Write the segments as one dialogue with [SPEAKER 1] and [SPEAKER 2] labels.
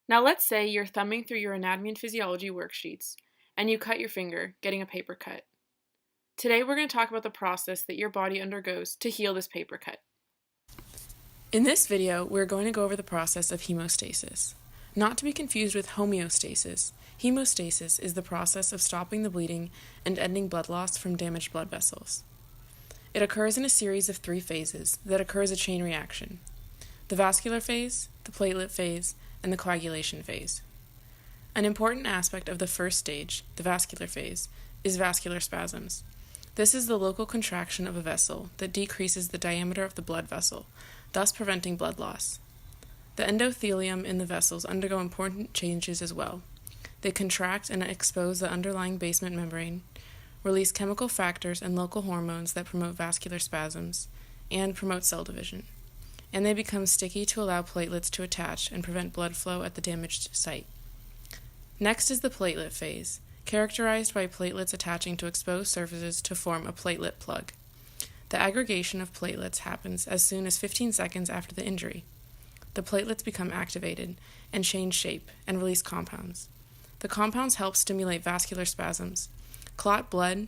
[SPEAKER 1] Now let's say you're thumbing through your anatomy and physiology worksheets, and you cut your finger, getting a paper cut. Today we're going to talk about the process that your body undergoes to heal this paper cut. In this video, we're going to go over the process of hemostasis. Not to be confused with homeostasis, hemostasis is the process of stopping the bleeding and ending blood loss from damaged blood vessels. It occurs in a series of 3 phases that occur as a chain reaction: the vascular phase, the platelet phase, and the coagulation phase. An important aspect of the first stage, the vascular phase, is vascular spasms. This is the local contraction of a vessel that decreases the diameter of the blood vessel, thus preventing blood loss. The endothelium in the vessels undergo important changes as well. They contract and expose the underlying basement membrane, release chemical factors and local hormones that promote vascular spasms, and promote cell division. And they become sticky to allow platelets to attach and prevent blood flow at the damaged site. Next is the platelet phase, characterized by platelets attaching to exposed surfaces to form a platelet plug. The aggregation of platelets happens as soon as 15 seconds after the injury. The platelets become activated and change shape and release compounds. The compounds help stimulate vascular spasms, clot blood,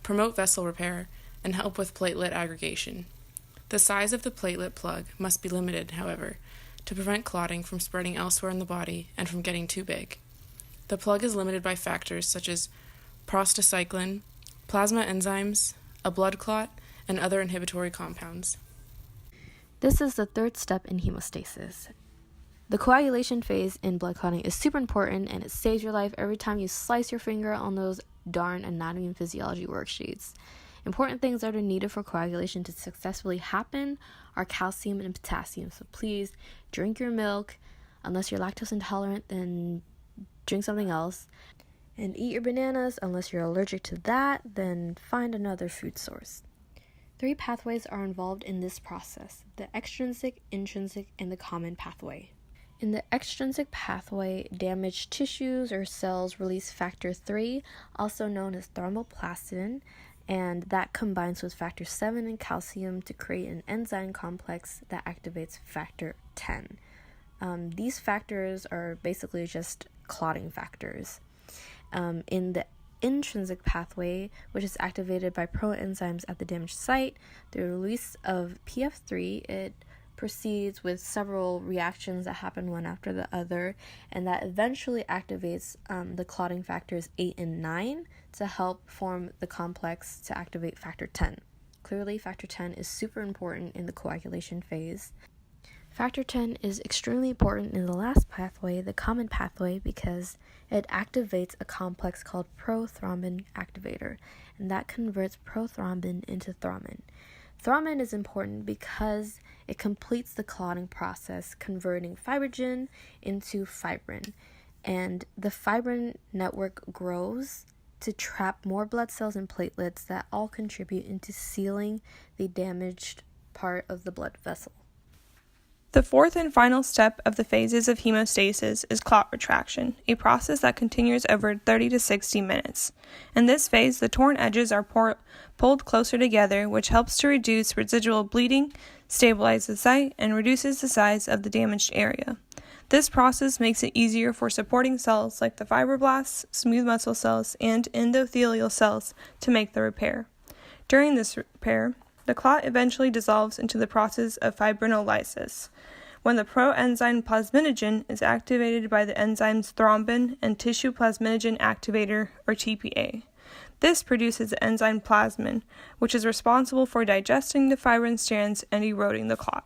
[SPEAKER 1] promote vessel repair, and help with platelet aggregation. The size of the platelet plug must be limited, however, to prevent clotting from spreading elsewhere in the body and from getting too big. The plug is limited by factors such as prostacyclin, plasma enzymes, a blood clot, and other inhibitory compounds.
[SPEAKER 2] This is the third step in hemostasis. The coagulation phase in blood clotting is super important, and it saves your life every time you slice your finger on those darn anatomy and physiology worksheets. Important things that are needed for coagulation to successfully happen are calcium and potassium. So please drink your milk. Unless you're lactose intolerant, then drink something else. And eat your bananas. Unless you're allergic to that, then find another food source. 3 pathways are involved in this process: the extrinsic, intrinsic, and the common pathway. In the extrinsic pathway, damaged tissues or cells release factor 3, also known as thromboplastin, and that combines with factor 7 and calcium to create an enzyme complex that activates factor 10. These factors are basically just clotting factors. In the intrinsic pathway, which is activated by proenzymes at the damaged site, the release of PF3, it proceeds with several reactions that happen one after the other, and that eventually activates the clotting factors 8 and 9 to help form the complex to activate factor 10. Clearly, factor 10 is super important in the coagulation phase. Factor 10 is extremely important in the last pathway, the common pathway, because it activates a complex called prothrombin activator, and that converts prothrombin into thrombin. Thrombin is important because it completes the clotting process, converting fibrogen into fibrin, and the fibrin network grows to trap more blood cells and platelets that all contribute into sealing the damaged part of the blood vessel.
[SPEAKER 3] The fourth and final step of the phases of hemostasis is clot retraction, a process that continues over 30 to 60 minutes. In this phase, the torn edges are pulled closer together, which helps to reduce residual bleeding, stabilize the site, and reduces the size of the damaged area. This process makes it easier for supporting cells like the fibroblasts, smooth muscle cells, and endothelial cells to make the repair. During this repair, the clot eventually dissolves into the process of fibrinolysis, when the proenzyme plasminogen is activated by the enzymes thrombin and tissue plasminogen activator, or TPA. This produces the enzyme plasmin, which is responsible for digesting the fibrin strands and eroding the clot.